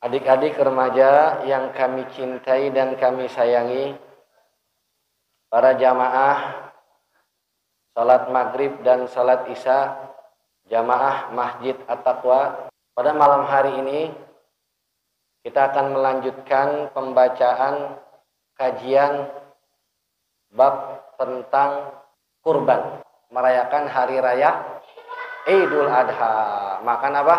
Adik-adik remaja yang kami cintai dan kami sayangi, para jamaah salat maghrib dan salat isya jamaah Masjid At-Taqwa, pada malam hari ini kita akan melanjutkan pembacaan kajian bab tentang kurban, merayakan hari raya Idul Adha. Makan apa?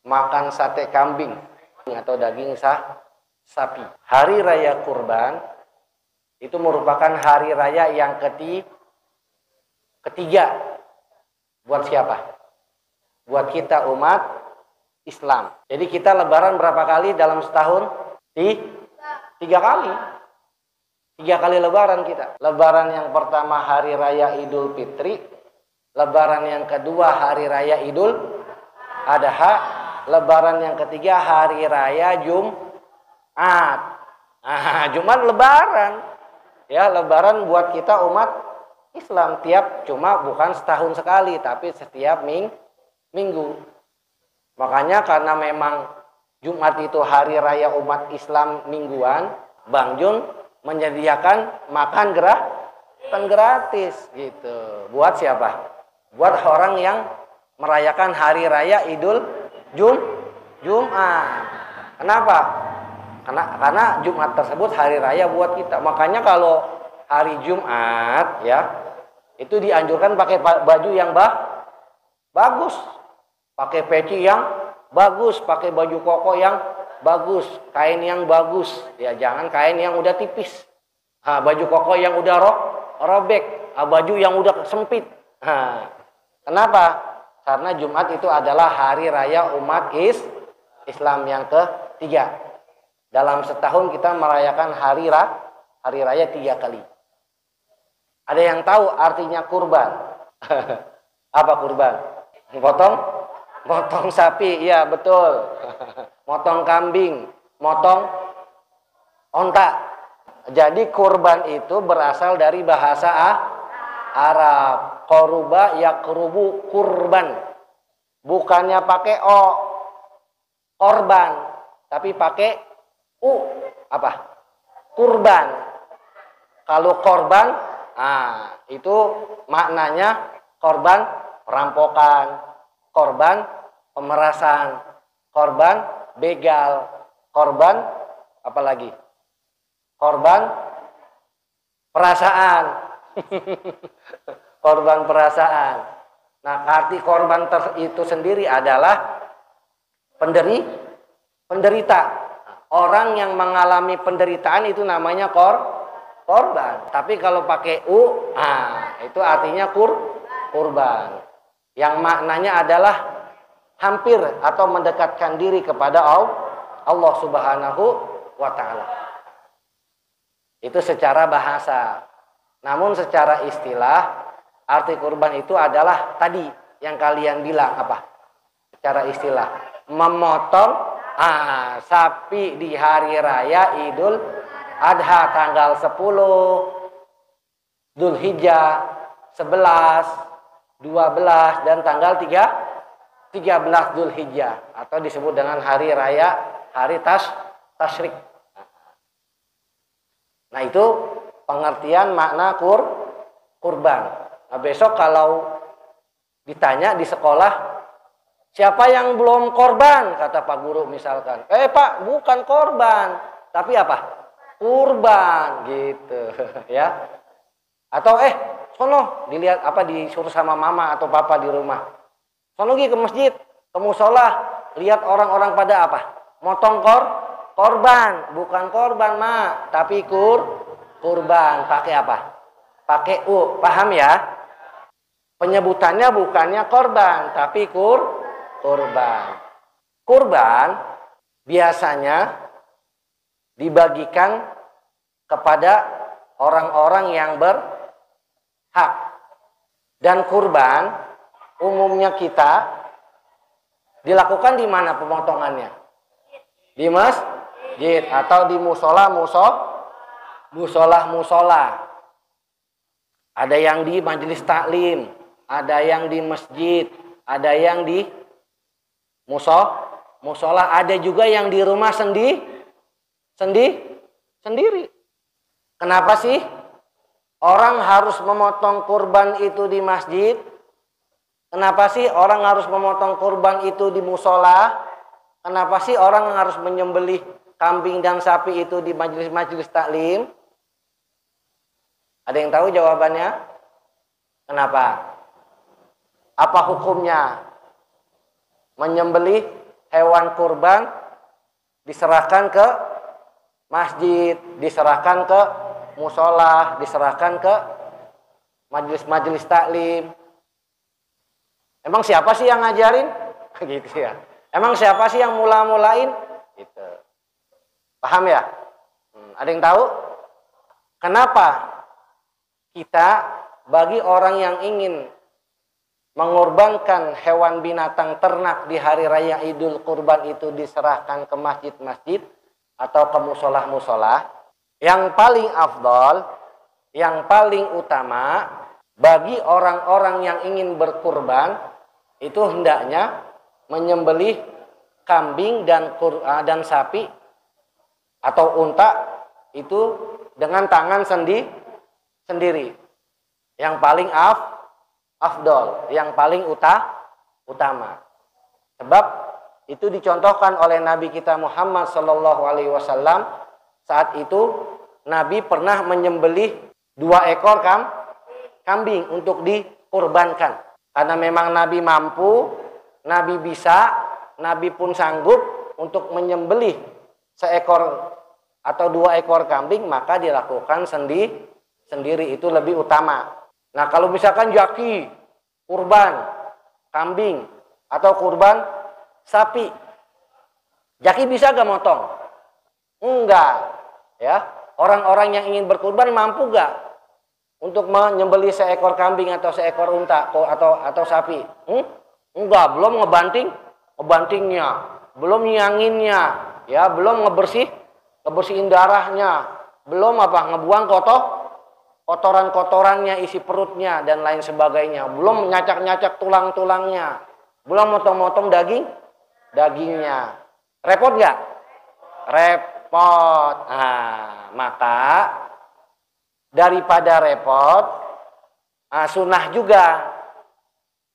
Makan sate kambing atau daging sapi. Hari raya kurban itu merupakan hari raya yang ketiga. Buat siapa? Buat kita umat Islam. Jadi kita lebaran berapa kali dalam setahun? Tiga kali. 3 kali lebaran kita. Lebaran yang pertama hari raya Idul Fitri, lebaran yang kedua hari raya Idul Adha, lebaran yang ketiga hari raya Jumat. Jumat lebaran. Ya, lebaran buat kita umat Islam cuma bukan setahun sekali, tapi setiap minggu. Makanya karena memang Jumat itu hari raya umat Islam mingguan, Bang Jun menyediakan makan gratis gitu. Buat siapa? Buat orang yang merayakan hari raya Idul Jumat. Kenapa? Karena Jumat tersebut hari raya buat kita. Makanya kalau hari Jumat ya, itu dianjurkan pakai baju yang bagus, pakai peci yang bagus, pakai baju koko yang bagus, kain yang bagus. Ya, jangan kain yang udah tipis. Baju koko yang udah robek, baju yang udah sempit. Kenapa? Karena Jumat itu adalah hari raya umat Islam yang ketiga. Dalam setahun kita merayakan hari raya 3 kali. Ada yang tahu artinya kurban? Apa kurban? Motong sapi, iya betul. Motong kambing, motong onta. Jadi kurban itu berasal dari bahasa Arab. Koruba yakrubu kurban. Bukannya pakai o, korban, tapi pakai u, apa? Kurban. Kalau korban, itu maknanya korban perampokan, korban pemerasan, korban begal, korban apa lagi? Korban perasaan. Korban perasaan. Nah, arti korban itu sendiri adalah penderita. Orang yang mengalami penderitaan itu namanya korban. Tapi kalau pakai u, itu artinya kurban. Yang maknanya adalah hampir atau mendekatkan diri kepada Allah Subhanahu wa ta'ala. Itu secara bahasa. Namun secara istilah, arti kurban itu adalah tadi yang kalian bilang apa? Secara istilah, memotong sapi di hari raya Idul Adha tanggal 10 Dzulhijjah, 11, 12 dan tanggal 13 Dzulhijjah, atau disebut dengan hari raya hari tasyrik. Nah, itu pengertian makna kurban. Nah, besok kalau ditanya di sekolah, siapa yang belum korban? Kata Pak Guru misalkan. Pak, bukan korban, tapi apa? Kurban gitu ya. Atau sono dilihat apa, disuruh sama mama atau papa di rumah. Sono pergi ke masjid, ke musola, lihat orang-orang pada apa? Motong korban, bukan korban, Mak, tapi kurban. Pakai apa? Pakai u, paham ya? Penyebutannya bukannya korban, tapi kurban. Kurban biasanya dibagikan kepada orang-orang yang berhak. Dan kurban umumnya kita dilakukan di mana pemotongannya? Di masjid atau di musola. Ada yang di majelis taklim, ada yang di masjid, ada yang di musola, ada juga yang di rumah sendiri. Kenapa sih orang harus memotong kurban itu di masjid? Kenapa sih orang harus memotong kurban itu di musola? Kenapa sih orang harus menyembelih kambing dan sapi itu di majelis-majelis taklim? Ada yang tahu jawabannya? Kenapa? Apa hukumnya? Menyembelih hewan kurban diserahkan ke masjid, diserahkan ke musola, diserahkan ke majelis-majelis taklim. Emang siapa sih yang ngajarin? Gitu ya. Emang siapa sih yang mula-mulain? Gitu. Paham ya? Ada yang tahu? Kenapa kita bagi orang yang ingin mengorbankan hewan binatang ternak di hari raya Idul Kurban itu diserahkan ke masjid-masjid atau ke musola-musola? Yang paling afdol, yang paling utama bagi orang-orang yang ingin berkurban itu hendaknya menyembelih kambing dan sapi atau unta itu dengan tangan sendiri. Yang paling afdol, yang paling utama. Sebab itu dicontohkan oleh Nabi kita Muhammad Sallallahu Alaihi Wasallam. Saat itu Nabi pernah menyembelih 2 ekor kambing untuk dikurbankan. Karena memang Nabi mampu, Nabi bisa, Nabi pun sanggup untuk menyembelih seekor atau 2 ekor kambing, maka dilakukan sendiri itu lebih utama. Nah, kalau misalkan jaki kurban kambing atau kurban sapi, jaki bisa gak motong? Enggak. Ya, orang-orang yang ingin berkurban mampu gak untuk menyembelih seekor kambing atau seekor unta atau sapi? Enggak, belum ngebantingnya, belum nyianginnya, ya, belum ngebersihin darahnya, belum ngebuang kotoran-kotorannya, isi perutnya dan lain sebagainya, belum nyacak-nyacak tulang-tulangnya, belum motong-motong dagingnya. Repot nggak? Repot. Nah, maka daripada repot, sunnah juga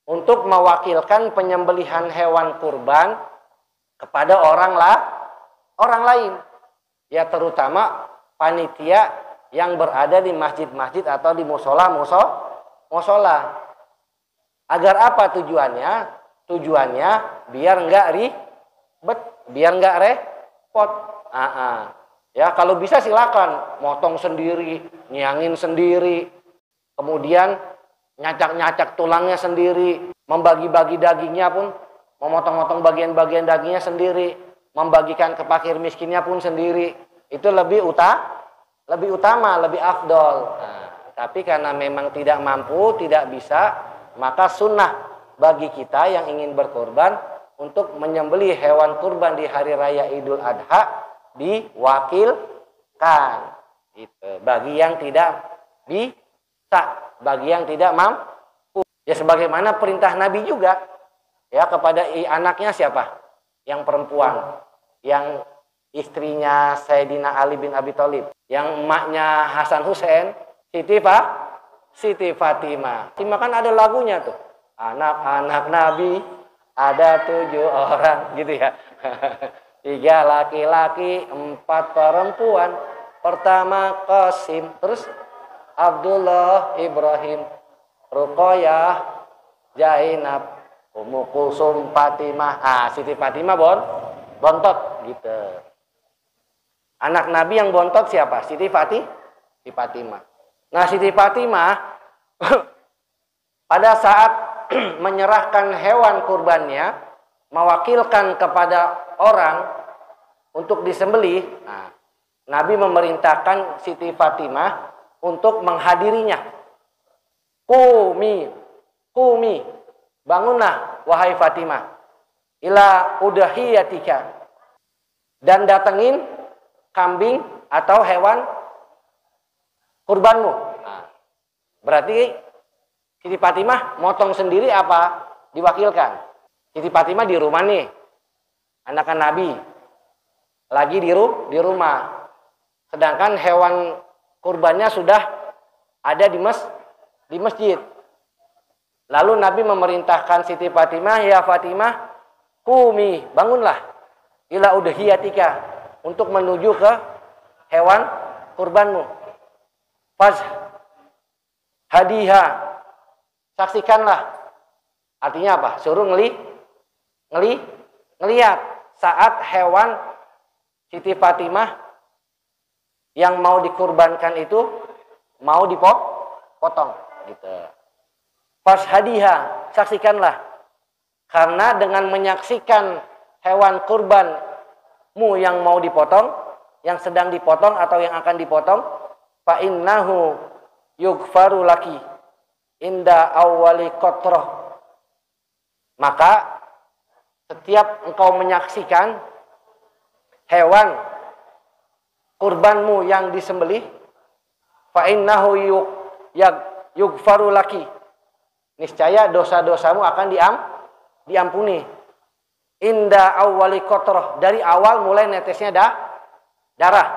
untuk mewakilkan penyembelihan hewan kurban kepada orang lain, ya, terutama panitia yang berada di masjid-masjid atau di musola. Agar apa tujuannya? Tujuannya biar nggak ribet, biar nggak repot. Ya, kalau bisa silakan motong sendiri, nyiangin sendiri, kemudian nyacak-nyacak tulangnya sendiri, membagi-bagi dagingnya pun, memotong-motong bagian-bagian dagingnya sendiri, membagikan ke fakir miskinnya pun sendiri. Itu lebih utama, lebih afdol. Tapi karena memang tidak mampu, tidak bisa, maka sunnah bagi kita yang ingin berkorban untuk menyembelih hewan kurban di hari raya Idul Adha diwakilkan. Gitu. Bagi yang tidak bisa, bagi yang tidak mampu, ya sebagaimana perintah Nabi juga, ya, kepada anaknya siapa? Yang perempuan, yang istrinya Sayyidina Ali bin Abi Thalib, yang emaknya Hasan Hussein, Siti Fatimah. Fatimah kan ada lagunya tuh, anak-anak Nabi ada 7 orang, gitu ya. 3 laki-laki, 4 perempuan. Pertama Qasim, terus Abdullah, Ibrahim, Ruqayyah, Zainab, Ummu Kulsum, Fatimah. Siti Fatimah bontot, gitu. Anak Nabi yang bontot siapa? Siti Fatimah. Nah, Siti Fatimah pada saat menyerahkan hewan kurbannya, mewakilkan kepada orang untuk disembelih, Nabi memerintahkan Siti Fatimah untuk menghadirinya. Qumi, bangunlah wahai Fatimah, ila udahiyatika, dan datengin kambing atau hewan kurbanmu. Berarti Siti Fatimah motong sendiri apa diwakilkan? Siti Fatimah di rumah nih, anakan Nabi lagi di rumah. Sedangkan hewan kurbannya sudah ada di masjid. Lalu Nabi memerintahkan Siti Fatimah, "Ya Fatimah, qumi, bangunlah ila udhiyatika, untuk menuju ke hewan kurbanmu. Faz hadiha, saksikanlah." Artinya apa? Suruh ngelihat saat hewan Siti Fatimah yang mau dikurbankan itu mau dipotong gitu. Faz hadiha, saksikanlah. Karena dengan menyaksikan hewan kurbanmu yang mau dipotong, yang sedang dipotong atau yang akan dipotong, fa innahu yughfaru laki inda awwali qatrah. Maka setiap engkau menyaksikan hewan kurbanmu yang disembelih, fa innahu yughfaru laki, niscaya dosa-dosamu akan diampuni. Inda awwali qatrah, dari awal mulai netesnya darah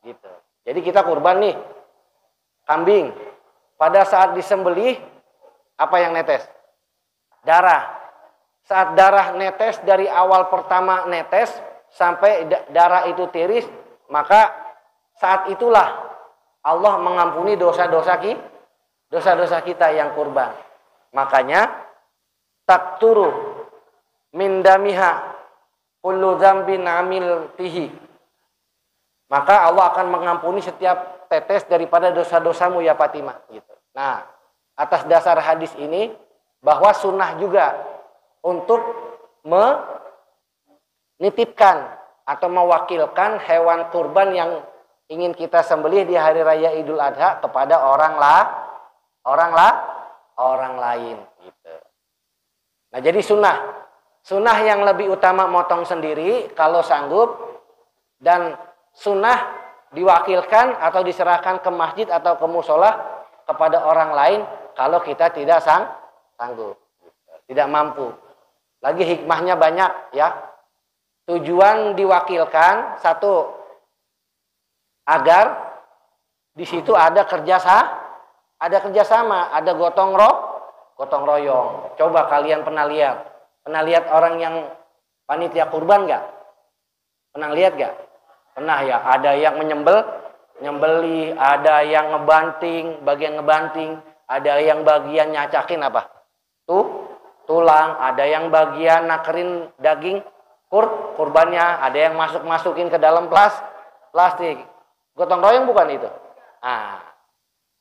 gitu. Jadi kita kurban nih kambing, pada saat disembelih apa yang netes? Darah. Saat darah netes dari awal pertama netes sampai darah itu tiris, maka saat itulah Allah mengampuni dosa-dosa kita yang kurban. Makanya takturu min damiha kullu dzambin amil fihi. Maka Allah akan mengampuni setiap tetes daripada dosa-dosamu ya Fatimah gitu. Nah, atas dasar hadis ini bahwa sunnah juga untuk menitipkan atau mewakilkan hewan kurban yang ingin kita sembelih di hari raya Idul Adha kepada orang lain gitu. Nah, jadi sunnah yang lebih utama motong sendiri kalau sanggup, dan sunnah diwakilkan atau diserahkan ke masjid atau ke musola kepada orang lain kalau kita tidak sanggup, tidak mampu. Lagi hikmahnya banyak ya. Tujuan diwakilkan satu, agar di situ ada kerjasama, ada gotong royong. Coba kalian pernah lihat orang yang panitia kurban nggak? Pernah lihat nggak? Pernah ya. Ada yang nyembeli, ada yang bagian ngebanting, ada yang bagian nyacakin apa? Tulang, ada yang bagian nakerin daging kurbannya, ada yang masukin ke dalam plastik. Gotong royong bukan itu? Nah,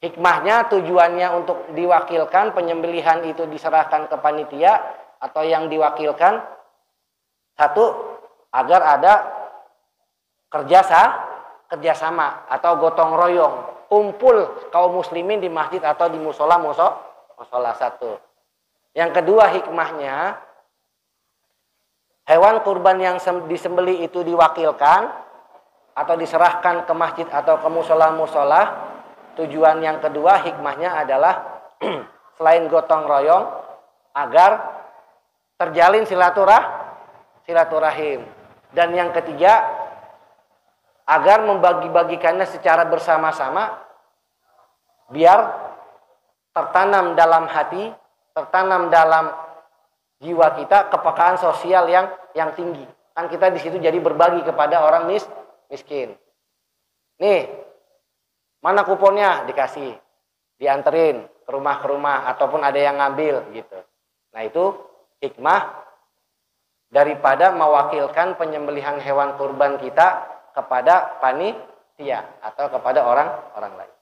hikmahnya, tujuannya untuk diwakilkan, penyembelihan itu diserahkan ke panitia atau yang diwakilkan, satu, agar ada kerjasama atau gotong royong, kumpul kaum muslimin di masjid atau di musola satu. Yang kedua hikmahnya, hewan kurban yang disembelih itu diwakilkan atau diserahkan ke masjid atau ke musola. Tujuan yang kedua hikmahnya adalah selain gotong royong, agar terjalin silaturahim. Dan yang ketiga, agar membagi-bagikannya secara bersama-sama, biar tertanam dalam hati, tertanam dalam jiwa kita kepekaan sosial yang tinggi. Kan kita di situ jadi berbagi kepada orang miskin. Nih, mana kuponnya? Dikasih, dianterin ke rumah ataupun ada yang ngambil gitu. Nah, itu hikmah daripada mewakilkan penyembelihan hewan kurban kita kepada panitia atau kepada orang lain.